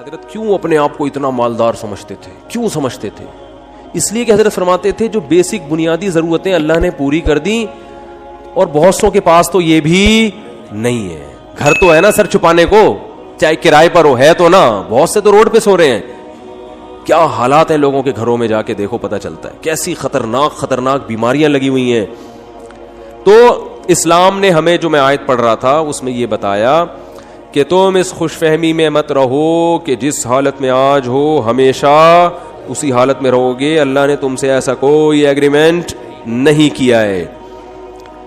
حضرت کیوں اپنے آپ کو اتنا مالدار سمجھتے تھے؟ کیوں سمجھتے تھے؟ اس لیے کہ حضرت فرماتے تھے جو بیسک بنیادی ضرورتیں اللہ نے پوری کر دی، اور بہت سو کے پاس تو یہ بھی نہیں ہے. گھر تو ہے نا سر چھپانے کو، چاہے کرائے پر ہو، ہے تو نا. بہت سے تو روڈ پہ سو رہے ہیں. کیا حالات ہیں لوگوں کے گھروں میں، جا کے دیکھو پتہ چلتا ہے کیسی خطرناک بیماریاں لگی ہوئی ہیں. تو اسلام نے ہمیں، جو میں آیت پڑھ رہا تھا اس میں یہ بتایا کہ تم اس خوش فہمی میں مت رہو کہ جس حالت میں آج ہو ہمیشہ اسی حالت میں رہو گے. اللہ نے تم سے ایسا کوئی ایگریمنٹ نہیں کیا ہے.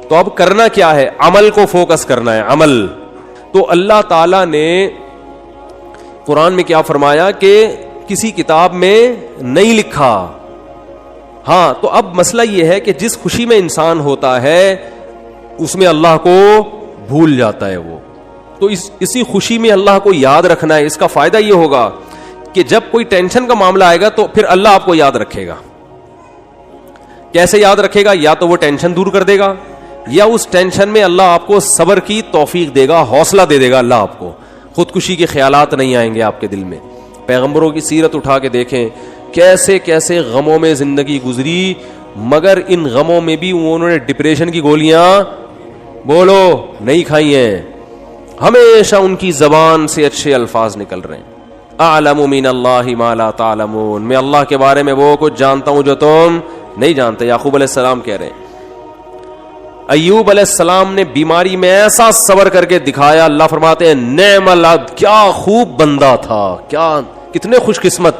تو اب کرنا کیا ہے؟ عمل کو فوکس کرنا ہے. عمل تو اللہ تعالی نے قرآن میں کیا فرمایا کہ کسی کتاب میں نہیں لکھا. ہاں تو اب مسئلہ یہ ہے کہ جس خوشی میں انسان ہوتا ہے اس میں اللہ کو بھول جاتا ہے وہ. تو اسی خوشی میں اللہ کو یاد رکھنا ہے. اس کا فائدہ یہ ہوگا کہ جب کوئی ٹینشن کا معاملہ آئے گا تو پھر اللہ آپ کو یاد رکھے گا. کیسے یاد رکھے گا؟ یا تو وہ ٹینشن دور کر دے گا، یا اس ٹینشن میں اللہ آپ کو صبر کی توفیق دے گا، حوصلہ دے دے گا. اللہ آپ کو خودکشی کے خیالات نہیں آئیں گے آپ کے دل میں. پیغمبروں کی سیرت اٹھا کے دیکھیں کیسے کیسے غموں میں زندگی گزری، مگر ان غموں میں بھی انہوں نے ڈپریشن کی گولیاں بولو نہیں کھائی ہیں. ہمیشہ ان کی زبان سے اچھے الفاظ نکل رہے ہیں. اعلم من اللہ ما لا تعلمون، میں اللہ کے بارے میں وہ کچھ جانتا ہوں جو تم نہیں جانتے. یعقوب علیہ السلام کہہ رہے ہیں. ایوب علیہ السلام نے بیماری میں ایسا صبر کر کے دکھایا. اللہ فرماتے ہیں نعم العبد، کیا خوب بندہ تھا، کیا کتنے خوش قسمت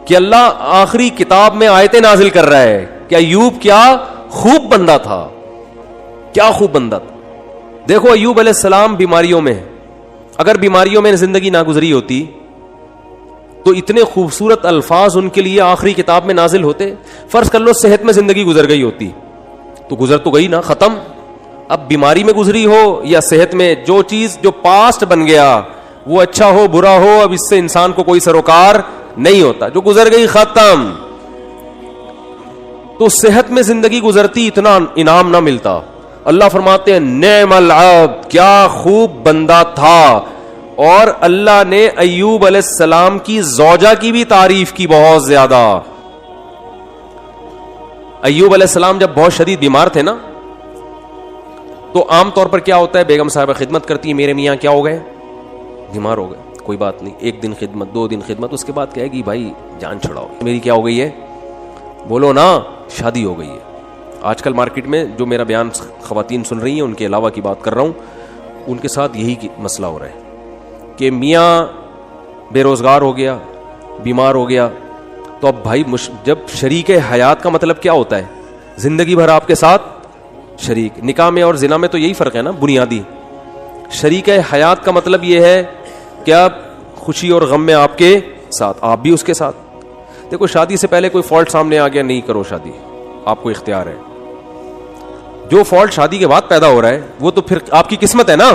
کہ اللہ آخری کتاب میں آیتیں نازل کر رہا ہے کہ ایوب کیا خوب بندہ تھا، کیا خوب بندہ تھا. دیکھو ایوب علیہ السلام بیماریوں میں، اگر بیماریوں میں زندگی نہ گزری ہوتی تو اتنے خوبصورت الفاظ ان کے لیے آخری کتاب میں نازل ہوتے. فرض کر لو صحت میں زندگی گزر گئی ہوتی تو گزر تو گئی نا، ختم. اب بیماری میں گزری ہو یا صحت میں، جو چیز جو پاسٹ بن گیا وہ اچھا ہو برا ہو، اب اس سے انسان کو کوئی سروکار نہیں ہوتا. جو گزر گئی ختم. تو صحت میں زندگی گزرتی اتنا انعام نہ ملتا. اللہ فرماتے ہیں نعم العبد، کیا خوب بندہ تھا. اور اللہ نے ایوب علیہ السلام کی زوجہ کی بھی تعریف کی بہت زیادہ. ایوب علیہ السلام جب بہت شدید بیمار تھے نا، تو عام طور پر کیا ہوتا ہے، بیگم صاحبہ خدمت کرتی ہے، میرے میاں کیا ہو گئے، بیمار ہو گئے، کوئی بات نہیں، 1 دن خدمت، 2 دن خدمت، اس کے بعد کہے گی بھائی جان چھڑاؤ، میری کیا ہو گئی ہے، بولو نا شادی ہو گئی ہے. آج کل مارکیٹ میں جو میرا بیان خواتین سن رہی ہیں ان کے علاوہ کی بات کر رہا ہوں، ان کے ساتھ یہی مسئلہ ہو رہا ہے کہ میاں بے روزگار ہو گیا، بیمار ہو گیا. تو اب بھائی جب شریک حیات کا مطلب کیا ہوتا ہے، زندگی بھر آپ کے ساتھ شریک. نکاح میں اور زنا میں تو یہی فرق ہے نا بنیادی. شریک حیات کا مطلب یہ ہے کہ آپ خوشی اور غم میں آپ کے ساتھ، آپ بھی اس کے ساتھ. دیکھو شادی سے پہلے کوئی فالٹ سامنے آ گیا، نہیں کرو شادی، آپ کو اختیار ہے. جو فالٹ شادی کے بعد پیدا ہو رہا ہے وہ تو پھر آپ کی قسمت ہے نا.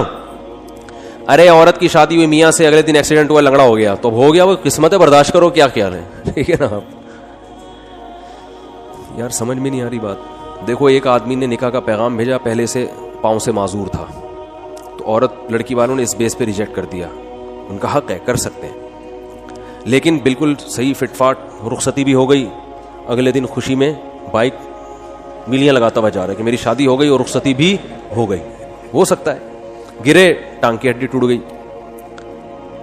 ارے عورت کی شادی ہوئی میاں سے، اگلے دن ایکسیڈنٹ ہوا، لنگڑا ہو گیا، تو ہو گیا، وہ قسمت ہے، برداشت کرو. کیا خیال ہے؟ ٹھیک ہے نا. آپ یار سمجھ میں نہیں آ رہی بات. دیکھو ایک آدمی نے نکاح کا پیغام بھیجا، پہلے سے پاؤں سے معذور تھا، تو عورت لڑکی والوں نے اس بیس پہ ریجیکٹ کر دیا. ان کا حق ہے، کر سکتے ہیں، لیکن بالکل صحیح فٹ فاٹ رخصتی بھی ہو گئی. اگلے دن خوشی میں بائک میلیاں لگاتا ہوا جا رہا ہے کہ میری شادی ہو گئی اور رخصتی بھی ہو گئی. ہو سکتا ہے گرے، ٹانگ کی ہڈی ٹوٹ گئی.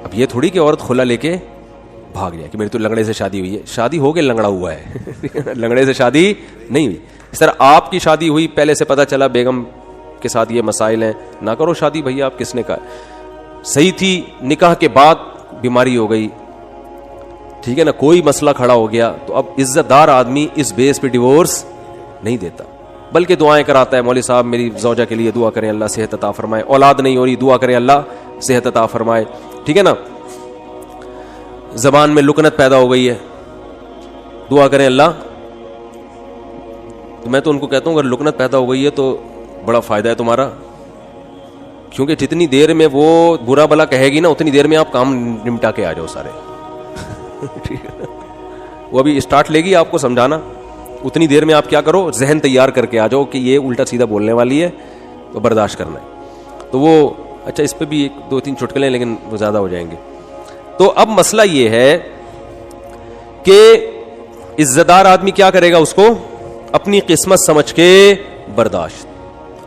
اب یہ تھوڑی کہ عورت کھلا لے کے بھاگ جائے کہ میری تو لنگڑے سے شادی ہوئی ہے. شادی ہو کے لنگڑا ہوا ہے، لنگڑے سے شادی نہیں ہوئی. اس طرح آپ کی شادی ہوئی، پہلے سے پتا چلا بیگم کے ساتھ یہ مسائل ہیں، نہ کرو شادی. بھیا آپ کس نے کہا؟ صحیح تھی، نکاح کے بعد بیماری ہو گئی، ٹھیک ہے نا، کوئی مسئلہ کھڑا ہو گیا، تو اب عزت دار آدمی اس بیس پہ ڈیورس نہیں دیتا، بلکہ دعائیں کراتا ہے. مولوی صاحب میری زوجہ کے لیے دعا کریں اللہ صحت عطا فرمائے، اولاد نہیں ہو رہی دعا کریں اللہ صحت عطا فرمائے. ٹھیک ہے نا. زبان میں لکنت پیدا ہو گئی ہے، دعا کریں اللہ. تو میں تو ان کو کہتا ہوں اگر لکنت پیدا ہو گئی ہے تو بڑا فائدہ ہے تمہارا، کیونکہ جتنی دیر میں وہ برا بلا کہے گی نا اتنی دیر میں آپ کام نمٹا کے آ جاؤ سارے. ٹھیک ہے. وہ ابھی اسٹارٹ لے گی آپ کو سمجھانا، اتنی دیر میں آپ کیا کرو، ذہن تیار کر کے آ جاؤ کہ یہ الٹا سیدھا بولنے والی ہے تو برداشت کرنا ہے. تو وہ اچھا اس پہ بھی 1 2 3 چٹکلے، لیکن وہ زیادہ ہو جائیں گے. تو اب مسئلہ یہ ہے کہ عزت دار آدمی کیا کرے گا؟ اس کو اپنی قسمت سمجھ کے برداشت.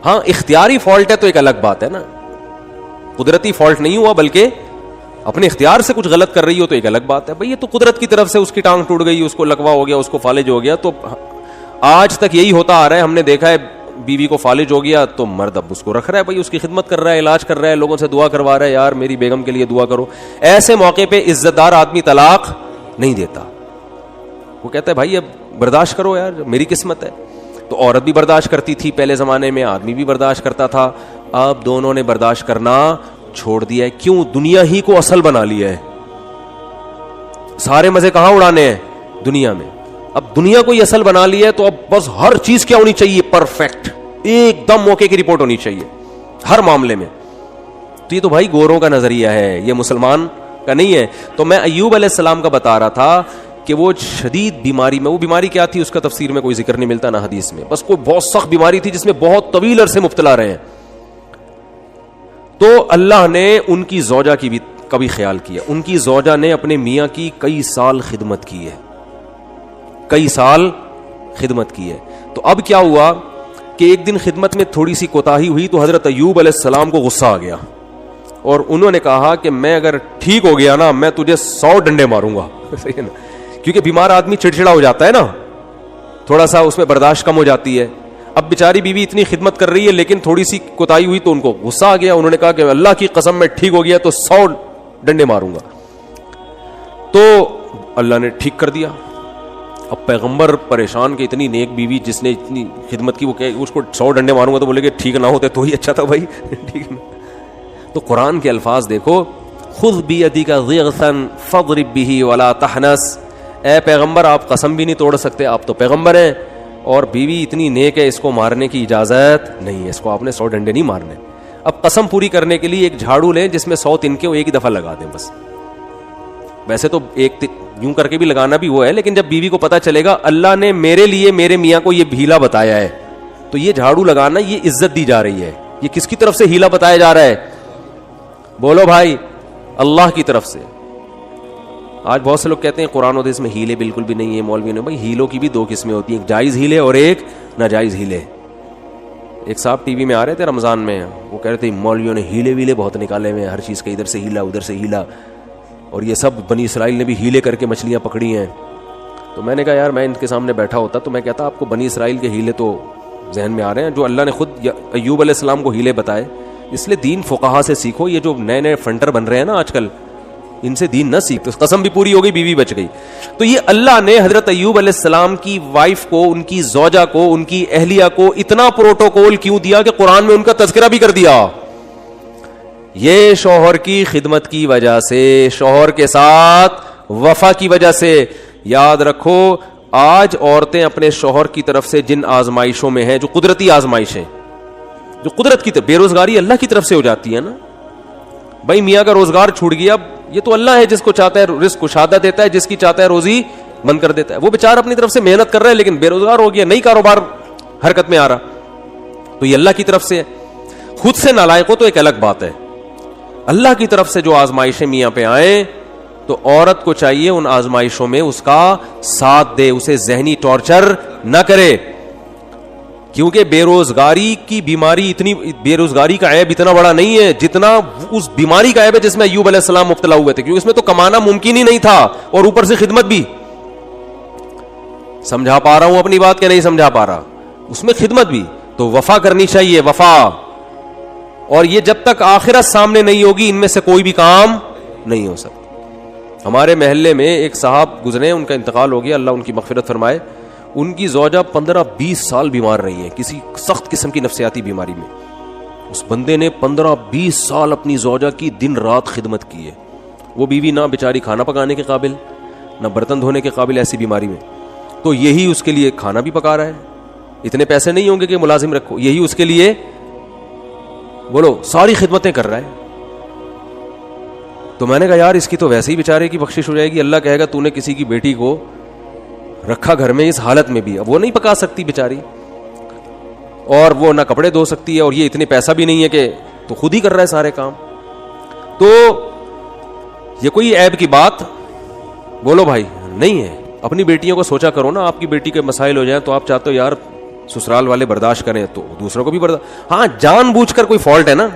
ہاں اختیاری فالٹ ہے تو ایک الگ بات ہے نا, قدرتی فالٹ نہیں ہوا بلکہ اپنے اختیار سے کچھ غلط کر رہی ہو تو ایک الگ بات ہے. بھئی یہ تو قدرت کی طرف سے اس کی ٹانگ ٹوٹ گئی, اس کو لکوا ہو گیا, اس کو فالج ہو گیا. تو آج تک یہی ہوتا آ رہا ہے, ہم نے دیکھا ہے بیوی کو فالج ہو گیا تو مرد اب اس کو رکھ رہا ہے, بھئی اس کی خدمت کر رہا ہے, علاج کر رہا ہے, لوگوں سے دعا کروا رہا ہے, یار میری بیگم کے لیے دعا کرو. ایسے موقع پہ عزت دار آدمی طلاق نہیں دیتا, وہ کہتا ہے بھائی اب برداشت کرو یار, میری قسمت ہے. تو عورت بھی برداشت کرتی تھی پہلے زمانے میں, آدمی بھی برداشت کرتا تھا. اب دونوں نے برداشت کرنا چھوڑ دیا ہے. کیوں؟ دنیا ہی کو اصل بنا لیا ہے. سارے مزے کہاں اڑانے ہیں؟ دنیا میں. اب دنیا کو یہ اصل بنا لیا ہے تو اب بس ہر چیز کیا ہونی چاہیے؟ پرفیکٹ, ایک دم موقع کی رپورٹ ہونی چاہیے ہر معاملے میں. تو یہ تو بھائی گوروں کا نظریہ ہے, یہ مسلمان کا نہیں ہے. تو میں ایوب علیہ السلام کا بتا رہا تھا کہ وہ شدید بیماری میں, وہ بیماری کیا تھی اس کا تفسیر میں کوئی ذکر نہیں ملتا نہ حدیث میں, بس کوئی بہت سخت بیماری تھی جس میں بہت طویل عرصے مبتلا رہے ہیں. تو اللہ نے ان کی زوجہ کی بھی کبھی خیال کیا. ان کی زوجہ نے اپنے میاں کی کئی سال خدمت کی ہے, کئی سال خدمت کی ہے. تو اب کیا ہوا کہ ایک دن خدمت میں تھوڑی سی کوتاہی ہوئی تو حضرت ایوب علیہ السلام کو غصہ آ گیا اور انہوں نے کہا کہ میں اگر ٹھیک ہو گیا نا میں تجھے 100 ڈنڈے ماروں گا. صحیح ہے نا, کیونکہ بیمار آدمی چڑچڑا ہو جاتا ہے نا, تھوڑا سا اس میں برداشت کم ہو جاتی ہے. اب بیچاری بیوی اتنی خدمت کر رہی ہے لیکن تھوڑی سی کوتاہی ہوئی تو ان کو غصہ آ گیا. انہوں نے کہا کہ اللہ کی قسم میں ٹھیک ہو گیا تو 100 ڈنڈے ماروں گا. تو اللہ نے ٹھیک کر دیا. اب پیغمبر پریشان کہ اتنی نیک بیوی جس نے اتنی خدمت کی, وہ کہ اس کو 100 ڈنڈے ماروں گا, تو بولے کہ ٹھیک نہ ہوتے تو ہی اچھا تھا بھائی. ٹھیک ہے. تو قرآن کے الفاظ دیکھو, خذ بیدک ضغثا فاضرب به ولا تحنس. اے پیغمبر آپ قسم بھی نہیں توڑ سکتے, آپ تو پیغمبر ہیں, اور بیوی اتنی نیک ہے اس کو مارنے کی اجازت نہیں ہے, اس کو آپ نے 100 ڈنڈے نہیں مارنے. اب قسم پوری کرنے کے لیے ایک جھاڑو لیں جس میں 100 تنکے وہ ایک ہی دفعہ لگا دیں بس. ویسے تو ایک یوں کر کے بھی لگانا بھی وہ ہے, لیکن جب بیوی کو پتا چلے گا اللہ نے میرے لیے میرے میاں کو یہ ہیلا بتایا ہے تو یہ جھاڑو لگانا یہ عزت دی جا رہی ہے. یہ کس کی طرف سے ہیلا بتایا جا رہا ہے؟ بولو بھائی, اللہ کی طرف سے. آج بہت سے لوگ کہتے ہیں قرآن و حدیث میں ہیلے بالکل بھی نہیں ہے, مولوی نے. بھائی ہیلوں کی بھی 2 قسمیں ہوتی ہیں, ایک جائز ہیلے اور ایک ناجائز ہیلے. ایک صاحب ٹی وی میں آ رہے تھے رمضان میں, وہ کہہ رہے تھے مولویوں نے ہیلے ویلے بہت نکالے ہوئے ہیں, ہر چیز کا ادھر سے ہیلا ادھر سے ہیلا, اور یہ سب بنی اسرائیل نے بھی ہیلے کر کے مچھلیاں پکڑی ہیں. تو میں نے کہا یار میں ان کے سامنے بیٹھا ہوتا تو میں کہتا آپ کو بنی اسرائیل کے ہیلے تو ذہن میں آ رہے ہیں جو اللہ نے خود ایوب علیہ السلام کو ہیلے بتائے. اس لیے دین فقہا سے سیکھو. یہ جو نئے نئے فنٹر بن رہے ہیں نا آج کل, ان سے دین نہ سیکھ. قسم بھی پوری ہو گئی, بیوی بچ گئی. تو یہ اللہ نے حضرت ایوب علیہ السلام کی وائف کو, ان کی زوجہ کو, ان کی اہلیہ کو اتنا پروٹوکول کیوں دیا کہ قرآن میں ان کا تذکرہ بھی کر دیا. یہ شوہر کی خدمت کی وجہ سے, شوہر کے ساتھ وفا کی وجہ سے. یاد رکھو آج عورتیں اپنے شوہر کی طرف سے جن آزمائشوں میں ہیں, جو قدرتی آزمائشیں, جو قدرت کی طرف, بے روزگاری اللہ کی طرف سے ہو جاتی ہے نا. بھائی میاں کا روزگار چھوٹ گیا, یہ تو اللہ ہے جس کو چاہتا ہے رزق کشادہ دیتا ہے, جس کی چاہتا ہے روزی بند کر دیتا ہے. وہ بیچارہ اپنی طرف سے محنت کر رہا ہے لیکن بے روزگار ہو گیا, نئی کاروبار حرکت میں آ رہا, تو یہ اللہ کی طرف سے ہے. خود سے نالائق ہو تو ایک الگ بات ہے, اللہ کی طرف سے جو آزمائشیں میاں پہ آئیں تو عورت کو چاہیے ان آزمائشوں میں اس کا ساتھ دے, اسے ذہنی ٹارچر نہ کرے. کیونکہ بے روزگاری کی بیماری اتنی, بے روزگاری کا عیب اتنا بڑا نہیں ہے جتنا اس بیماری کا عیب ہے جس میں ایوب علیہ السلام مبتلا ہوئے تھے. کیونکہ اس میں تو کمانا ممکن ہی نہیں تھا اور اوپر سے خدمت بھی. سمجھا پا رہا ہوں اپنی بات کہ نہیں سمجھا پا رہا؟ اس میں خدمت بھی. تو وفا کرنی چاہیے, وفا. اور یہ جب تک آخرت سامنے نہیں ہوگی ان میں سے کوئی بھی کام نہیں ہو سکتا. ہمارے محلے میں ایک صاحب گزرے, ان کا انتقال ہو گیا, اللہ ان کی مغفرت فرمائے. ان کی زوجہ 15-20 سال بیمار رہی ہیں کسی سخت قسم کی نفسیاتی بیماری میں. اس بندے نے 15-20 سال اپنی زوجہ کی دن رات خدمت کی ہے. وہ بیوی نہ بیچاری کھانا پکانے کے قابل, نہ برتن دھونے کے قابل ایسی بیماری میں. تو یہی اس کے لیے کھانا بھی پکا رہا ہے. اتنے پیسے نہیں ہوں گے کہ ملازم رکھو, یہی اس کے لیے بولو ساری خدمتیں کر رہا ہے. تو میں نے کہا یار اس کی تو ویسے ہی بیچارے کی بخشش ہو جائے گی, اللہ کہے گا تو نے کسی کی بیٹی کو رکھا گھر میں اس حالت میں بھی, اب وہ نہیں پکا سکتی بیچاری, اور وہ نہ کپڑے دھو سکتی ہے, اور یہ اتنے پیسہ بھی نہیں ہے کہ, تو خود ہی کر رہا ہے سارے کام. تو یہ کوئی عیب کی بات بولو بھائی نہیں ہے. اپنی بیٹیوں کو سوچا کرو نا, آپ کی بیٹی کے مسائل ہو جائیں تو آپ چاہتے ہو یار سسرال والے برداشت کریں تو دوسروں کو بھی برداشت. ہاں جان بوجھ کر کوئی فالٹ ہے نا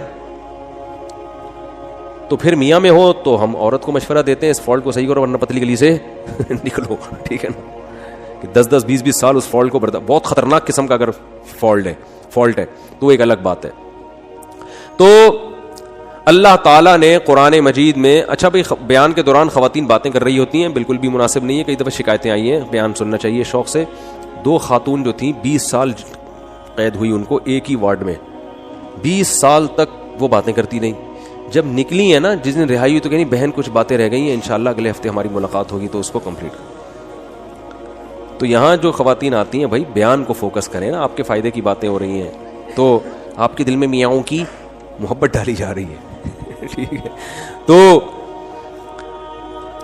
تو پھر میاں میں ہو تو ہم عورت کو مشورہ دیتے ہیں اس فالٹ کو صحیح کرو ورنہ پتلی گلی سے نکلو, ٹھیک ہے نا, کہ 10 20 سال اس فالٹ کو بہت خطرناک قسم کا اگر فالٹ ہے تو ایک الگ بات ہے. تو اللہ تعالیٰ نے قرآن مجید میں, اچھا بھائی بیان کے دوران خواتین باتیں کر رہی ہوتی ہیں, بالکل بھی مناسب نہیں ہے, کئی دفعہ شکایتیں آئی ہیں, بیان سننا چاہیے شوق سے. 2 خاتون جو تھیں 20 سال قید ہوئی ان کو ایک ہی وارڈ میں, 20 سال تک وہ باتیں کرتی رہیں. جب نکلی ہیں نا, جس دن رہائی ہوئی تو کہیں بہن کچھ باتیں رہ گئی ہیں, انشاءاللہ اگلے ہفتے ہماری ملاقات ہوگی تو اس کو کمپلیٹ کریں. تو یہاں جو خواتین آتی ہیں بھائی بیان کو فوکس کریں نا, آپ کے فائدے کی باتیں ہو رہی ہیں تو آپ کے دل میں میاؤں کی محبت ڈالی جا رہی ہے, ٹھیک ہے. تو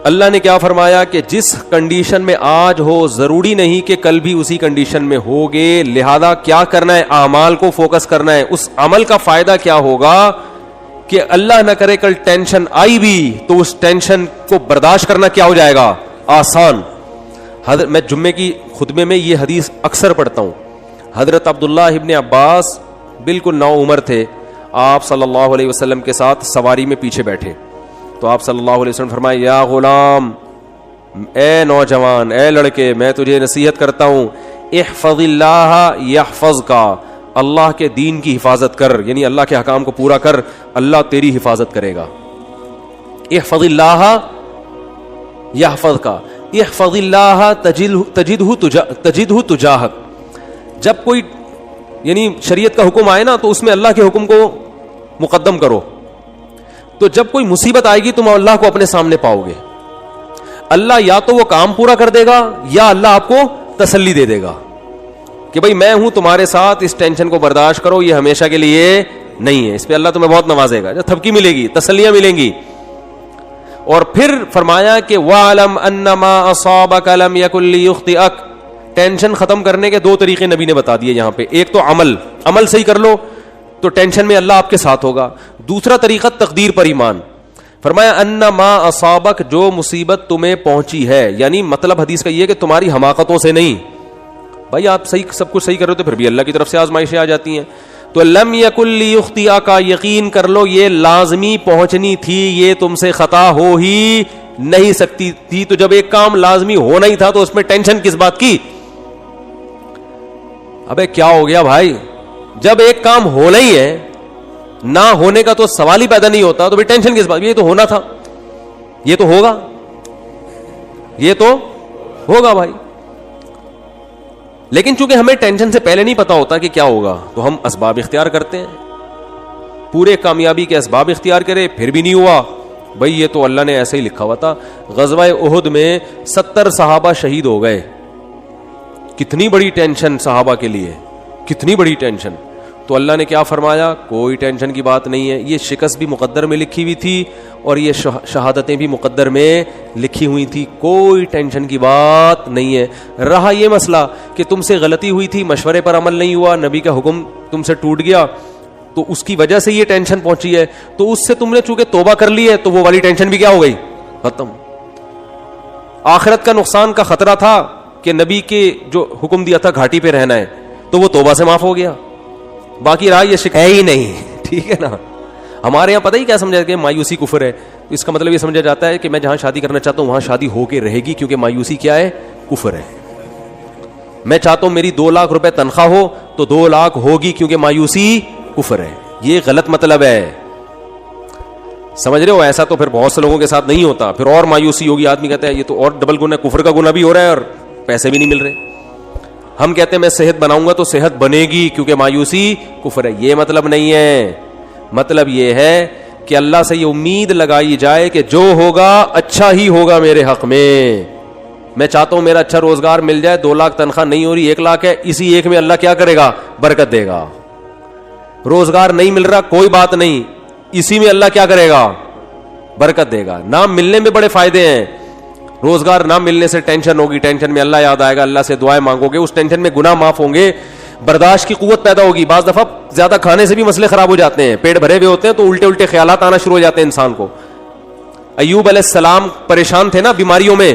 اللہ نے کیا فرمایا کہ جس کنڈیشن میں آج ہو ضروری نہیں کہ کل بھی اسی کنڈیشن میں ہوگے, لہذا کیا کرنا ہے, اعمال کو فوکس کرنا ہے. اس عمل کا فائدہ کیا ہوگا کہ اللہ نہ کرے کل ٹینشن آئی بھی تو اس ٹینشن کو برداشت کرنا کیا ہو جائے گا, آسان. میں جمعے کی خطبے میں یہ حدیث اکثر پڑھتا ہوں. حضرت عبداللہ ابن عباس بالکل نو عمر تھے, آپ صلی اللہ علیہ وسلم کے ساتھ سواری میں پیچھے بیٹھے تو آپ صلی اللہ علیہ وسلم فرمائے, یا غلام, اے نوجوان, اے لڑکے, میں تجھے نصیحت کرتا ہوں, احفظ اللہ یحفظک, اللہ کے دین کی حفاظت کر, یعنی اللہ کے احکام کو پورا کر, اللہ تیری حفاظت کرے گا. احفظ اللہ یحفظک, احفظ اللہ تجدہ تجاہک. جب کوئی یعنی شریعت کا حکم آئے نا تو اس میں اللہ کے حکم کو مقدم کرو, تو جب کوئی مصیبت آئے گی تم اللہ کو اپنے سامنے پاؤ گے. اللہ یا تو وہ کام پورا کر دے گا یا اللہ آپ کو تسلی دے دے گا کہ بھائی میں ہوں تمہارے ساتھ, اس ٹینشن کو برداشت کرو, یہ ہمیشہ کے لیے نہیں ہے. اس پہ اللہ تمہیں بہت نوازے گا, تھپکی ملے گی, تسلیاں ملیں گی. اور پھر فرمایا کہ وَعْلَمْ أَنَّمَا أَصَابَكَ لَمْ يَكُنْ لِيُخْطِئَكَ. ٹینشن ختم کرنے کے 2 طریقے نبی نے بتا دیے یہاں پہ. ایک تو عمل صحیح کر لو تو ٹینشن میں اللہ آپ کے ساتھ ہوگا. دوسرا طریقہ تقدیر پر ایمان. فرمایا انما اصابک, جو مصیبت تمہیں پہنچی ہے, یعنی مطلب حدیث کا یہ کہ تمہاری حماقتوں سے نہیں. بھائی آپ صحیح سب کچھ صحیح کر رہے ہو تو پھر بھی اللہ کی طرف سے آزمائشیں آ جاتی ہیں. تو لم یکن لیخطئک, یقین کر لو یہ لازمی پہنچنی تھی, یہ تم سے خطا ہو ہی نہیں سکتی تھی. تو جب ایک کام لازمی ہونا ہی تھا تو اس میں ٹینشن کس بات کی؟ ابے کیا ہو گیا بھائی, جب ایک کام ہونا ہی ہے, نہ ہونے کا تو سوال ہی پیدا نہیں ہوتا, تو بھی ٹینشن کس بات؟ یہ تو ہونا تھا, یہ تو ہوگا, یہ تو ہوگا بھائی. لیکن چونکہ ہمیں ٹینشن سے پہلے نہیں پتا ہوتا کہ کیا ہوگا تو ہم اسباب اختیار کرتے ہیں. پورے کامیابی کے اسباب اختیار کرے پھر بھی نہیں ہوا, بھائی یہ تو اللہ نے ایسے ہی لکھا ہوا تھا. غزوہ احد میں 70 صحابہ شہید ہو گئے. کتنی بڑی ٹینشن صحابہ کے لیے, کتنی بڑی ٹینشن. تو اللہ نے کیا فرمایا, کوئی ٹینشن کی بات نہیں ہے, یہ شکست بھی مقدر میں لکھی ہوئی تھی اور یہ شہادتیں بھی مقدر میں لکھی ہوئی تھی, کوئی ٹینشن کی بات نہیں ہے. رہا یہ مسئلہ کہ تم سے غلطی ہوئی تھی, مشورے پر عمل نہیں ہوا, نبی کا حکم تم سے ٹوٹ گیا, تو اس کی وجہ سے یہ ٹینشن پہنچی ہے, تو اس سے تم نے چونکہ توبہ کر لی ہے تو وہ والی ٹینشن بھی کیا ہو گئی, ختم. آخرت کا نقصان کا خطرہ تھا کہ نبی کے جو حکم دیا تھا گھاٹی پہ رہنا ہے, تو وہ توبہ سے معاف ہو گیا. باقی رہا یہ ہے ہی نہیں, ٹھیک ہے نا. ہمارے یہاں پتہ ہی کیا سمجھا کہ مایوسی کفر ہے, تو اس کا مطلب یہ سمجھا جاتا ہے کہ میں جہاں شادی کرنا چاہتا ہوں وہاں شادی ہو کے رہے گی, کیونکہ مایوسی کیا ہے, کفر ہے. میں چاہتا ہوں میری 2 لاکھ روپے تنخواہ ہو تو 2 لاکھ ہوگی, کیونکہ مایوسی کفر ہے. یہ غلط مطلب ہے, سمجھ رہے ہو. ایسا تو پھر بہت سے لوگوں کے ساتھ نہیں ہوتا, پھر اور مایوسی ہوگی, آدمی کہتا ہے یہ تو اور ڈبل گناہ, کفر کا گناہ بھی ہو رہا ہے اور پیسے بھی نہیں مل رہے. ہم کہتے ہیں میں صحت بناؤں گا تو صحت بنے گی, کیونکہ مایوسی کفر ہے. یہ مطلب نہیں ہے. مطلب یہ ہے کہ اللہ سے یہ امید لگائی جائے کہ جو ہوگا اچھا ہی ہوگا میرے حق میں. میں چاہتا ہوں میرا اچھا روزگار مل جائے, 2 لاکھ تنخواہ نہیں ہو رہی, 1 لاکھ ہے, اسی 1 میں اللہ کیا کرے گا, برکت دے گا. روزگار نہیں مل رہا, کوئی بات نہیں, اسی میں اللہ کیا کرے گا, برکت دے گا. نہ ملنے میں بڑے فائدے ہیں. روزگار نہ ملنے سے ٹینشن ہوگی, ٹینشن میں اللہ یاد آئے گا, اللہ سے دعائیں مانگو گے, اس ٹینشن میں گناہ معاف ہوں گے, برداشت کی قوت پیدا ہوگی. بعض دفعہ زیادہ کھانے سے بھی مسئلے خراب ہو جاتے ہیں, پیٹ بھرے ہوئے ہوتے ہیں تو الٹے الٹے خیالات آنا شروع ہو جاتے ہیں انسان کو. ایوب علیہ السلام پریشان تھے نا بیماریوں میں,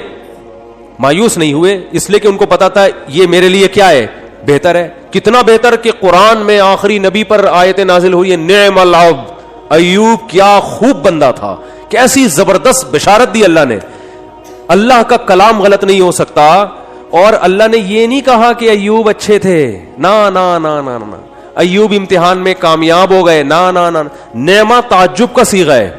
مایوس نہیں ہوئے, اس لیے کہ ان کو پتا تھا یہ میرے لیے کیا ہے, بہتر ہے. کتنا بہتر کہ قرآن میں آخری نبی پر آیتیں نازل ہوئی ہیں, نعم العبد, ایوب کیا خوب بندہ تھا, کیسی زبردست بشارت دی اللہ نے. اللہ کا کلام غلط نہیں ہو سکتا, اور اللہ نے یہ نہیں کہا کہ ایوب اچھے تھے, نا نا نا نا نا, ایوب امتحان میں کامیاب ہو گئے, نا نا نا. نعمہ تعجب کا صیغہ ہے,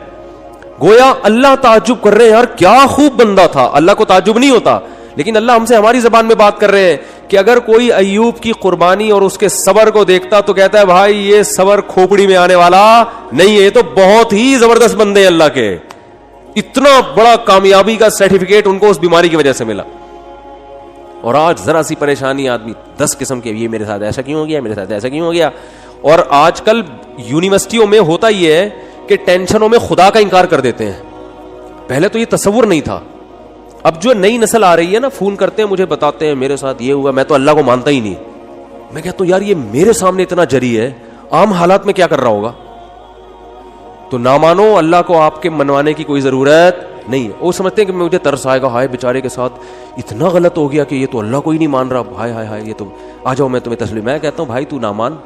گویا اللہ تعجب کر رہے ہیں یار کیا خوب بندہ تھا. اللہ کو تعجب نہیں ہوتا, لیکن اللہ ہم سے ہماری زبان میں بات کر رہے ہیں کہ اگر کوئی ایوب کی قربانی اور اس کے صبر کو دیکھتا تو کہتا ہے بھائی یہ صبر کھوپڑی میں آنے والا نہیں ہے, یہ تو بہت ہی زبردست بندے ہیں اللہ کے. اتنا بڑا کامیابی کا سرٹیفکیٹ ان کو اس بیماری کی وجہ سے ملا. اور آج ذرا سی پریشانی آدمی 10 قسم کے, یہ میرے ساتھ ایسا کیوں ہو گیا, میرے ساتھ ایسا کیوں ہو گیا. اور آج کل یونیورسٹیوں میں ہوتا یہ ہے کہ ٹینشنوں میں خدا کا انکار کر دیتے ہیں. پہلے تو یہ تصور نہیں تھا. اب جو نئی نسل آ رہی ہے نا, فون کرتے ہیں مجھے, بتاتے ہیں میرے ساتھ یہ ہوا, میں تو اللہ کو مانتا ہی نہیں. میں کہتا ہوں یار یہ میرے سامنے اتنا جری ہے, عام حالات میں کیا کر رہا ہوگا. تو نہ مانو, اللہ کو آپ کے منوانے کی کوئی ضرورت نہیں ہے. وہ سمجھتے ہیں کہ مجھے ترس آئے گا, ہائے بیچارے کے ساتھ اتنا غلط ہو گیا کہ یہ تو اللہ کو ہی نہیں مان رہا, ہائے ہائے ہائے, یہ تو آ جاؤ میں تمہیں تسلیم. میں کہتا ہوں بھائی تو نہ مان,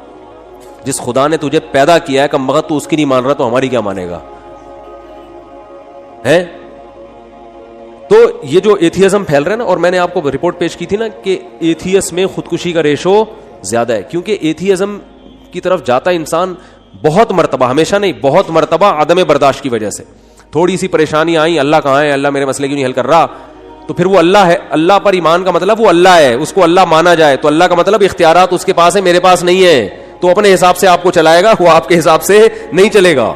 جس خدا نے تجھے پیدا کیا ہے کم وقت تو اس کی نہیں مان رہا, تو ہماری کیا مانے گا ہے. تو یہ جو ایتھیزم پھیل رہا ہے نا, اور میں نے آپ کو رپورٹ پیش کی تھی نا کہ ایتھیس میں خودکشی کا ریشو زیادہ ہے, کیونکہ ایتھیزم کی طرف جاتا انسان بہت مرتبہ, ہمیشہ نہیں, بہت مرتبہ عدم برداشت کی وجہ سے. تھوڑی سی پریشانی آئی, اللہ کہاں ہے, اللہ میرے مسئلے کیوں نہیں حل کر رہا, تو پھر وہ اللہ ہے. اللہ پر ایمان کا مطلب وہ اللہ ہے, اس کو اللہ مانا جائے, تو اللہ کا مطلب اختیارات اس کے پاس ہے, میرے پاس نہیں ہے, تو اپنے حساب سے آپ کو چلائے گا, وہ آپ کے حساب سے نہیں چلے گا.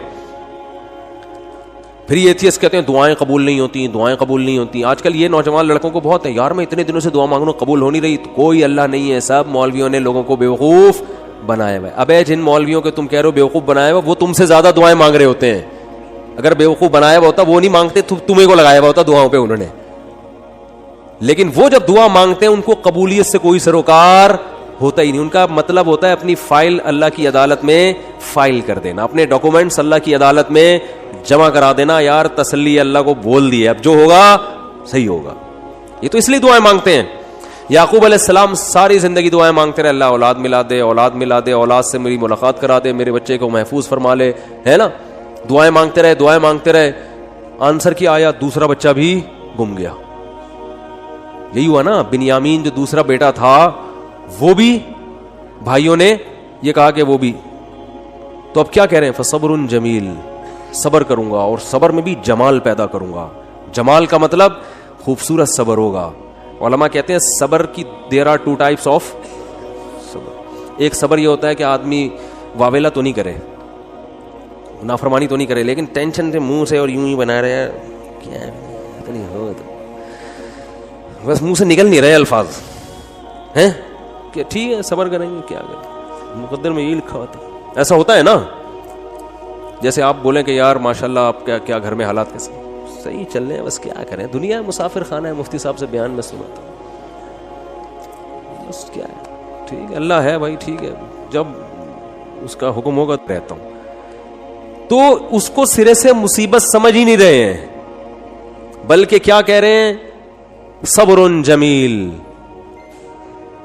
پھر یہ ایتھیسٹ کہتے ہیں دعائیں قبول نہیں ہوتی, دعائیں قبول نہیں ہوتی. آج کل یہ نوجوان لڑکوں کو بہت ہے, یار میں اتنے دنوں سے دعا مانگ رہا ہوں قبول ہو نہیں رہی. کوئی اللہ نہیں ہے, سب مولویوں نے لوگوں کو بیوقوف بنایا ہوا ہے. ابے جن مولویوں کے تم کہہ رہے ہو بیوقوف بنایا ہوا, وہ تم سے زیادہ دعائیں مانگ رہے ہوتے ہیں. اگر بیوقوف بنایا ہوا ہوتا وہ نہیں مانگتے, تمہیں کو لگایا ہوا ہوتا دعاؤں پہ انہوں نے. لیکن وہ جب دعا مانگتے ہیں ان کو قبولیت سے کوئی سروکار ہوتا ہی نہیں. ان کا مطلب ہوتا ہے اپنی فائل اللہ کی عدالت میں فائل کر دینا, اپنے ڈاکومنٹس اللہ کی عدالت میں جمع کرا دینا. یار تسلی اللہ کو بول دیے, اب جو ہوگا صحیح ہوگا. یہ تو اس لیے دعائیں مانگتے ہیں. یعقوب علیہ السلام ساری زندگی دعائیں مانگتے رہے, اللہ اولاد ملا دے, اولاد ملا دے, اولاد سے میری ملاقات کرا دے, میرے بچے کو محفوظ فرما لے, ہے نا. دعائیں مانگتے رہے, دعائیں مانگتے رہے. آنسر کیا آیا, دوسرا بچہ بھی گم گیا. یہی ہوا نا, بنیامین جو دوسرا بیٹا تھا وہ بھی بھائیوں نے یہ کہا کہ وہ بھی. تو اب کیا کہہ رہے ہیں, فصبر جمیل, صبر کروں گا اور صبر میں بھی جمال پیدا کروں گا. جمال کا مطلب خوبصورت صبر ہوگا. علماء کہتے ہیں صبر کی دیر آر 2 types آف صبر. ایک صبر یہ ہوتا ہے کہ آدمی واویلا تو نہیں کرے, نافرمانی تو نہیں کرے, لیکن ٹینشن سے منہ سے اور یوں ہی بنا رہے ہیں, کیا نہیں ہو تو بس منہ سے نکل نہیں رہے الفاظ ہیں کہ ٹھیک ہے صبر کریں گے, کیا کریں, مقدر میں یہی لکھا ہوتا ہے. ایسا ہوتا ہے نا, جیسے آپ بولیں کہ یار ماشاءاللہ آپ کیا گھر میں حالات کیسے صحیح چل رہے ہیں, بس کیا کریں, دنیا مسافر خانہ ہے, مفتی صاحب سے بیان میں سنا تھا, بس کیا ہے, ٹھیک ہے اللہ ہے بھائی, ٹھیک ہے جب اس کا حکم ہوگا رہتا ہوں. تو اس کو سرے سے مصیبت سمجھ ہی نہیں رہے ہیں, بلکہ کیا کہہ رہے ہیں, صبر جمیل.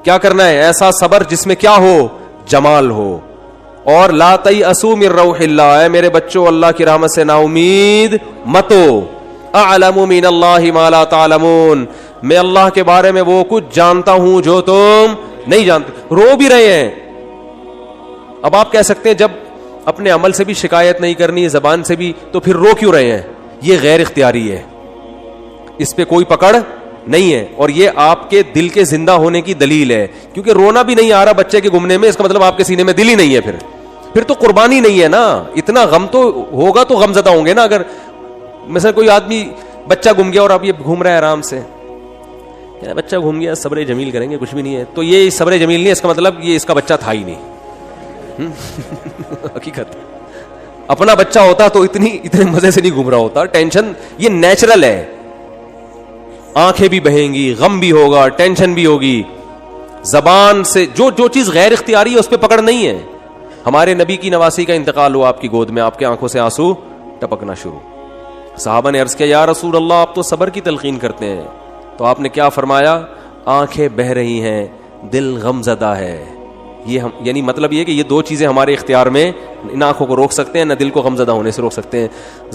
کیا کرنا ہے, ایسا صبر جس میں کیا ہو, جمال ہو. اور لا تیأسوا من روح اللہ, اے میرے بچوں اللہ کی رحمت سے نا امید مت ہو. اعلم من اللہ ما لا تعلمون, میں اللہ کے بارے میں وہ کچھ جانتا ہوں جو تم نہیں جانتے. رو بھی رہے ہیں. اب آپ کہہ سکتے ہیں جب اپنے عمل سے بھی شکایت نہیں کرنی, زبان سے بھی, تو پھر رو کیوں رہے ہیں. یہ غیر اختیاری ہے, اس پہ کوئی پکڑ نہیں ہے, اور یہ آپ کے دل کے زندہ ہونے کی دلیل ہے. کیونکہ رونا بھی نہیں آ رہا بچے کے گمنے میں, اس کا مطلب آپ کے سینے میں دل ہی نہیں ہے. پھر تو قربانی نہیں ہے نا. اتنا غم تو ہوگا تو غم زدہ ہوں گے نا. اگر مثلا کوئی آدمی بچہ گم گیا اور اب یہ گھوم رہا ہے آرام سے, بچہ گھوم گیا صبر جمیل کریں گے, کچھ بھی نہیں ہے, تو یہ صبر جمیل نہیں, اس کا مطلب یہ اس کا بچہ تھا ہی نہیں. حقیقت اپنا بچہ ہوتا تو اتنے مزے سے نہیں گھوم رہا ہوتا. ٹینشن یہ نیچرل ہے, آنکھیں بھی بہیں گی, غم بھی ہوگا, ٹینشن بھی ہوگی. زبان سے جو چیز غیر اختیاری ہے اس پہ پکڑ نہیں ہے. ہمارے نبی کی نواسی کا انتقال ہوا آپ کی گود میں, آپ کے آنکھوں سے آنسو ٹپکنا شروع. صحابہ نے عرض کیا یا رسول اللہ آپ تو صبر کی تلقین کرتے ہیں. تو آپ نے کیا فرمایا؟ آنکھیں بہہ رہی ہیں, دل غم زدہ ہے. یہ ہم یعنی مطلب یہ کہ یہ دو چیزیں ہمارے اختیار میں, ان آنکھوں کو روک سکتے ہیں, نہ دل کو غم زدہ ہونے سے روک سکتے ہیں.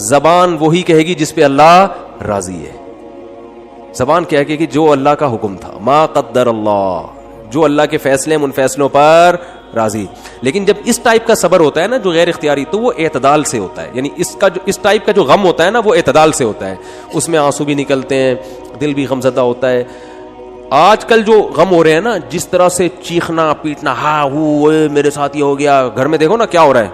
زبان وہی کہے گی جس پہ اللہ راضی ہے. زبان کیا ہے کہ جو اللہ کا حکم تھا, ما قدر اللہ, جو اللہ کے فیصلے ان فیصلوں پر راضی. لیکن جب اس ٹائپ کا صبر ہوتا ہے نا جو غیر اختیاری, تو وہ اعتدال سے ہوتا ہے. یعنی اس ٹائپ کا جو غم ہوتا ہے نا وہ اعتدال سے ہوتا ہے, اس میں آنسو بھی نکلتے ہیں, دل بھی غم زدہ ہوتا ہے. آج کل جو غم ہو رہے ہیں نا, جس طرح سے چیخنا پیٹنا, ہاں وہ میرے ساتھ یہ ہو گیا, گھر میں دیکھو نا کیا ہو رہا ہے,